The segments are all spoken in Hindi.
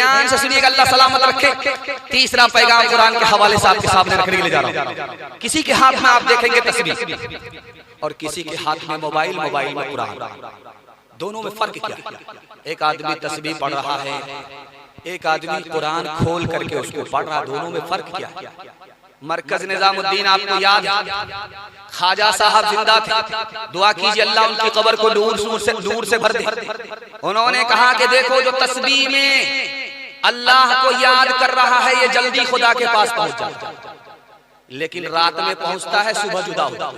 ध्यान से सुनिएगा, अल्लाह सलामत रखे। तीसरा पैगाम कुरान के हवाले से आपके सामने रखने के लिए जा रहा हूं। किसी के हाथ में आप देखेंगे तस्बीह और किसी के हाथ में मोबाइल, मोबाइल में कुरान। दोनों में फर्क क्या? एक आदमी तस्बीह पढ़ रहा है, एक आदमी कुरान खोल करके उसको पढ़ रहा। दोनों में फर्क क्या? मरकज निजामुद्दीन आपको याद, ख्वाजा साहब जिंदा थे, दुआ कीजिए अल्लाह उनकी कब्र को नूर से भर दे। उन्होंने कहा कि देखो जो तस्बीह में अल्लाह को याद कर रहा है ये जल्दी खुदा के पास पहुंच जाता है, लेकिन रात में पहुंचता है, सुबह जुदा होता है।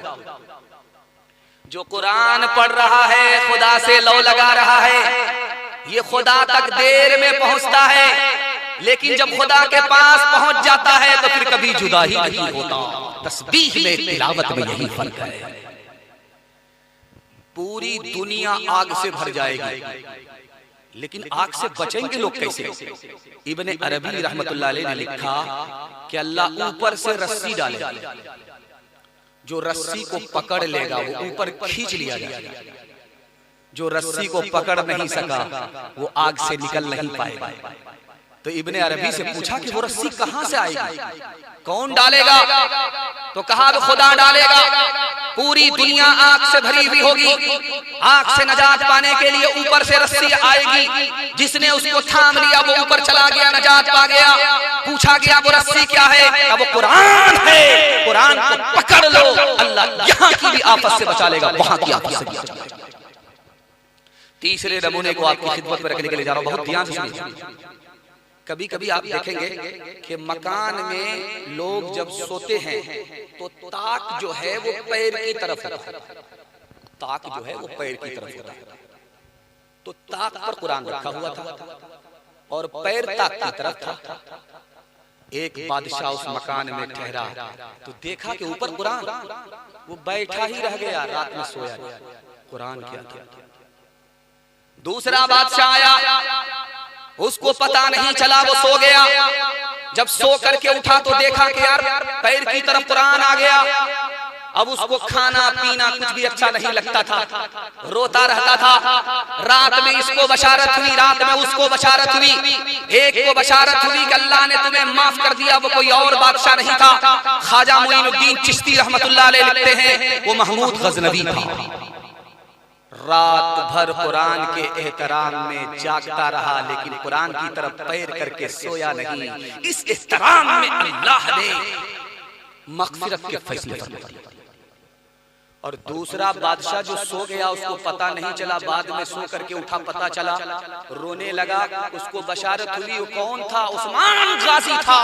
जो कुरान पढ़ रहा है, खुदा से लौ लगा रहा है, ये खुदा तक देर में पहुंचता है, लेकिन जब खुदा के पास पहुंच जाता है तो फिर कभी जुदा ही नहीं होता। तस्बीह में, तिलावत में यही फर्क है। पूरी दुनिया आग से भर जाएगी, लेकिन आग से बचेंगे लोग कैसे? इब्ने अरबी रहमतुल्लाह अलैह ने लिखा कि अल्लाह ऊपर से रस्सी डालेगा, जो रस्सी को पकड़ लेगा वो ऊपर खींच लिया जाएगा, जो रस्सी को पकड़ नहीं सका वो आग से निकल नहीं पाएगा। तो इब्ने अरबी से पूछा कि वो रस्सी कहां से आएगी, कौन डालेगा? तो कहा वो खुदा डालेगा। पूरी दुनिया आग से भरी हुई होगी, आग से नजात पाने के लिए ऊपर से रस्सी आएगी, जिसने उसको थाम लिया वो ऊपर चला गया, नजात पा गया। पूछा गया वो रस्सी क्या है? क्या वो कुरान है? कुरान को पकड़ लो, अल्लाह यहाँ की भी आफत से बचा लेगा, वहां की आफत से भी बचा लेगा। तीसरे नमूने को आपकी खिदमत में रखने के लिए जा रहा हूं, बहुत ध्यान से सुनिए। कभी कभी आप देखेंगे कि मकान में लोग जब सोते हैं तो ताक जो है वो पैर की तरफ होता है, ताक जो है वो पैर की तरफ होता है। तो ताक पर कुरान रखा हुआ था और पैर ताक की तरफ था। एक बादशाह उस मकान में ठहरा तो देखा कि ऊपर कुरान, वो बैठा ही रह गया, रात में सोया नहीं। कुरान क्या था? दूसरा बादशाह आया, उसको पता नहीं चला, वो सो गया। जब सो करके उठा तो देखा कि यार पैर की तरफ कुरान आ गया। अब उसको खाना पीना कुछ भी अच्छा नहीं लगता था, रोता रहता था। रात में इसको बशारत हुई, रात में उसको बशारत हुई। एक को बशारत हुई कि अल्लाह ने तुम्हें माफ कर दिया, वो कोई और बादशाह नहीं था, ख्वाजा मुईनुद्दीन चिश्ती रहमतुल्लाह अलैह लिखते हैं वो महमूद गजनवी था। रात भर कुरान के एहतराम में जागता रहा, लेकिन कुरान की तरफ पैर करके सोया नहीं। इस एहतराम में अल्लाह ने मग़फ़िरत के फैसले फरमाए। और दूसरा बादशाह जो सो गया उसको पता नहीं चला, बाद में सो करके उठा, पता चला, रोने लगा। उसको बशारत हुई, वो कौन था? उस्मान गाजी था।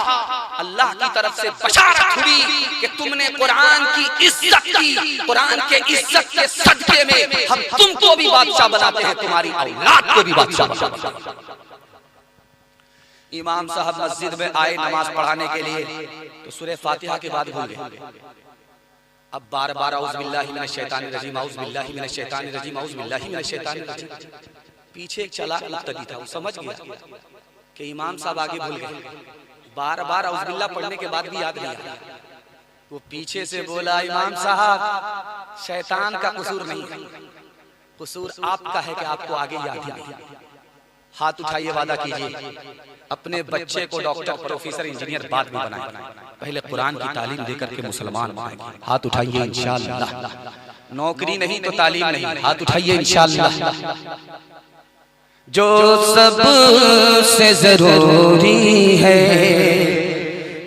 अल्लाह की तरफ से बशारत हुई कि तुमने कुरान की इज्जत की, कुरान के इज्जत के सदके में हम तुमको भी बादशाह बनाते हैं, तुम्हारी औलाद को भी बादशाह बनाते हैं। इमाम साहब मस्जिद में आए नमाज पढ़ाने के लिए तो सूरह फातिहा के बाद भूल गए। अब बार बार औज़ बिल्लाहि मिनश शैतानिर रजीम, औज़ बिल्लाहि मिनश शैतानिर रजीम, औज़ बिल्लाहि मिनश शैतानिर रजीम। पीछे एक चालाक मुक्तदी था, वो समझ गया कि इमाम साहब आगे भूल गए। बार बार औज़ बिल्लाह पढ़ने के बाद भी याद नहीं आया। वो पीछे से बोला, इमाम साहब शैतान का कसूर नहीं है, कसूर आपका है कि आपको आगे याद ही नहीं। हाथ उठाइए, वादा कीजिए अपने बच्चे को डॉक्टर, प्रोफेसर, इंजीनियर बाद में बनाएं, पहले कुरान की तालीम देकर के मुसलमान बनाएंगे। हाथ उठाइए इंशाअल्लाह। नौकरी नहीं तो तालीम नहीं, हाथ उठाइए इंशाअल्लाह। जो सबसे जरूरी है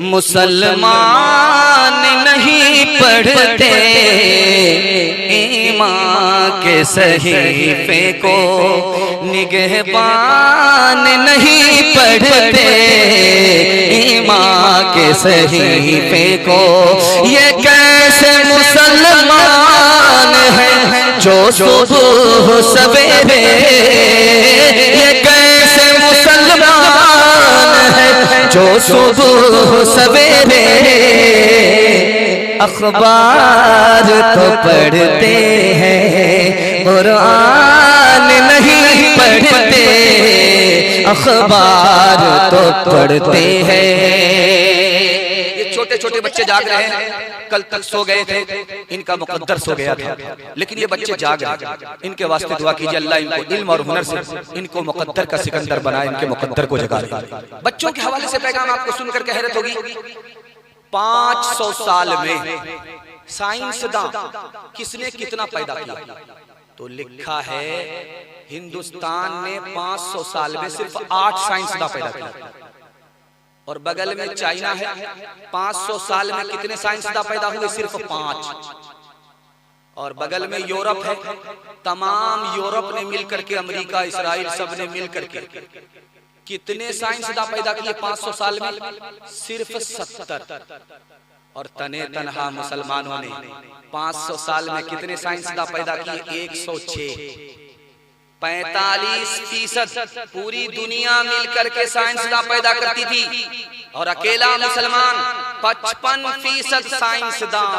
मुसलमान नहीं पढ़ते, ईमान के सहीफे को निगहबान नहीं पढ़ते, ईमान के सहीफे को। ये कैसे मुसलमान है जो सुबह सवेरे, ये कैसे मुसलमान है जो सुबह सवेरे अखबार तो पढ़ते हैं, कुरान नहीं पढ़ते, अखबार तो पढ़ते हैं। छोटे छोटे बच्चे जाग रहे हैं, कल तक सो गए थे, इनका मुकद्दर सो गया था, लेकिन ये बच्चे जाग रहे। इनके वास्ते दुआ कीजिए अल्लाह इनको इल्म और हुनर से इनको मुकद्दर का सिकंदर बनाए, इनके मुकद्दर को जगा दे। बच्चों के हवाले से पैगाम आपको सुनकर हैरत होगी। 500 साल में साइंसदान किसने कितना पैदा किया? तो लिखा है हिंदुस्तान ने 500 साल में सिर्फ 8 साइंसदान पैदा किया, और बगल में चाइना है, 500 साल में कितने साइंसदान पैदा हुए? सिर्फ 5। और बगल में यूरोप है, तमाम यूरोप ने मिलकर के, अमेरिका, इस्राइल, सब ने मिलकर के कितने साइंसदान पैदा किए 500 साल में? सिर्फ 70। और तने तनहा मुसलमानों ने 500 साल में कितने साइंसदान पैदा किए? 106। 45% पूरी दुनिया मिलकर के साइंसदान पैदा करती थी, और अकेला मुसलमान 55% साइंसदान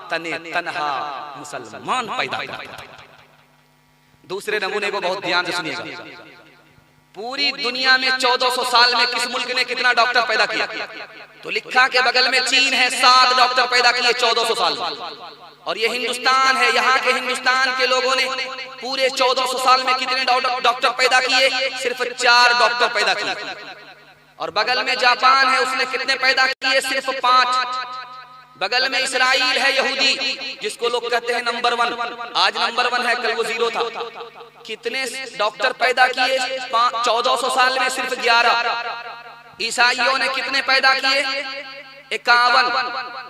तने तनहा मुसलमान पैदा करता था। दूसरे नमूने को बहुत ध्यान से सुनिएगा। पूरी दुनिया में 1400 साल में किस मुल्क ने कितना डॉक्टर पैदा किया? तो लिखा के बगल में चीन है, 7 डॉक्टर पैदा किए 1400 साल में। और ये हिंदुस्तान है, यहाँ के हिंदुस्तान के लोगों ने पूरे 1400 साल में कितने डॉक्टर पैदा किए? सिर्फ 4 डॉक्टर पैदा किए। और बगल में जापान है, उसने कितने पैदा किए? सिर्फ 5। बगल में इस्राइल है, यहूदी, जिसको लोग कहते हैं नंबर 1, आज नंबर 1 है, कल वो 0 था। कितने डॉक्टर पैदा किए 1400 साल में? सिर्फ 11। ईसाइयों ने कितने पैदा किए? 51।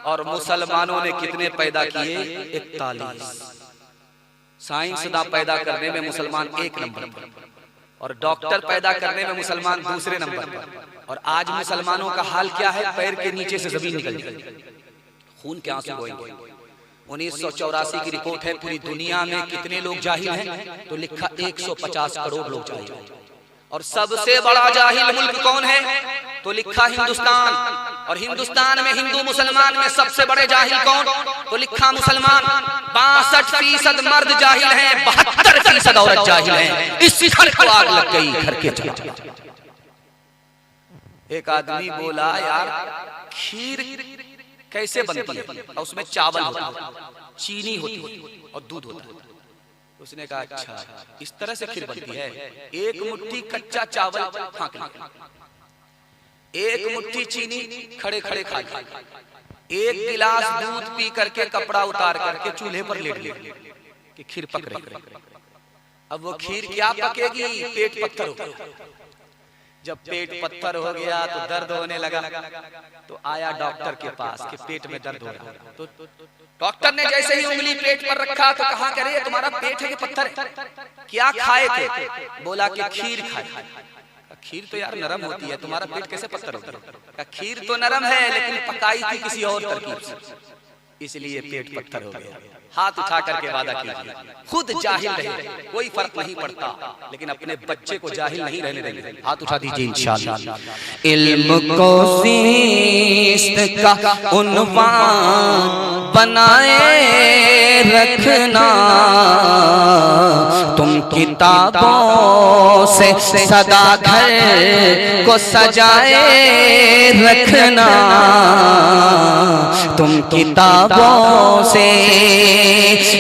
और मुसलमानों ने कितने पैदा किए? 41। साइंसदान पैदा करने में मुसलमान 1 नंबर पर, और डॉक्टर पैदा करने में मुसलमान दूसरे नंबर पर। और आज मुसलमानों का हाल क्या है? पैर के नीचे से जमीन निकल जाएगी, खून के आंसू बहेंगे। 1984 की रिपोर्ट है, पूरी दुनिया में कितने लोग जाहिल हैं? तो लिखा 150 करोड़ लोग जाहिल हैं। और सबसे बड़ा जाहिल मुल्क कौन है? तो लिखा हिंदुस्तान। और हिंदुस्तान में हिंदू मुसलमान में सबसे बड़े जाहिल कौन? तो लिखा मुसलमान। 62% मर्द जाहिल हैं, 72% औरत जाहिल हैं। इस घर को आग लग गई, घर के चला। एक आदमी बोला, यार खीर कैसे बनती है? और उसमें चावल होता है, चीनी होती है और दूध होता है। उसने कहा अच्छा इस तरह से खीर बनती है। एक मुट्ठी कच्चा चावल फाँक लिया, एक मुट्ठी चीनी खड़े खड़े खा लिया, एक गिलास दूध पी करके कपड़ा उतार करके चूल्हे पर लेट लिया कि खीर पक रही। अब वो खीर क्या पकेगी? पेट पत्थर हो गया। जब पेट पत्थर हो गया तो दर्द होने लगा, तो आया डॉक्टर के पास कि पेट में दर्द हो रहा है। तो डॉक्टर ने जैसे ही उंगली पेट पर रखा तो कहा, करे तुम्हारा पेट है कि पत्थर है? क्या खाए थे? बोला कि खीर खाए। खीर तो यार नरम होती है, तुम्हारा पेट कैसे पत्थर होता है? खीर तो नरम है, लेकिन पकाई थी किसी और तरकीब से, इसलिए पेट पत्थर हो गया। हाथ उठा करके वादा कीजिए, खुद जाहिल रहे, कोई फर्क नहीं पड़ता, लेकिन अपने बच्चे को जाहिल नहीं रहने देंगे। हाथ उठा दीजिए इंशाअल्लाह। इल्म को सीस्त का उन्वान बनाए रखना, तुम किताबों से सदा घर को सजाए रखना, तुम किताबों से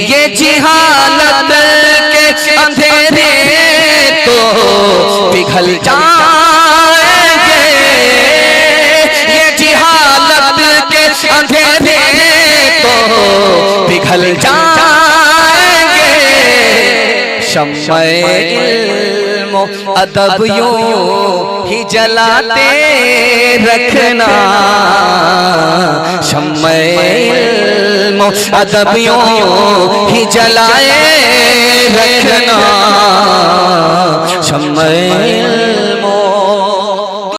ये जिहालत के अंधेरे तो पिघल जाएंगे, ये जिहालत के अंधेरे तो पिघल जाएंगे। शम्मे इल्म अदब यूं ही जलाते रखना, शम्मे इल्म अदब यूं ही जलाए रखना, शम्मे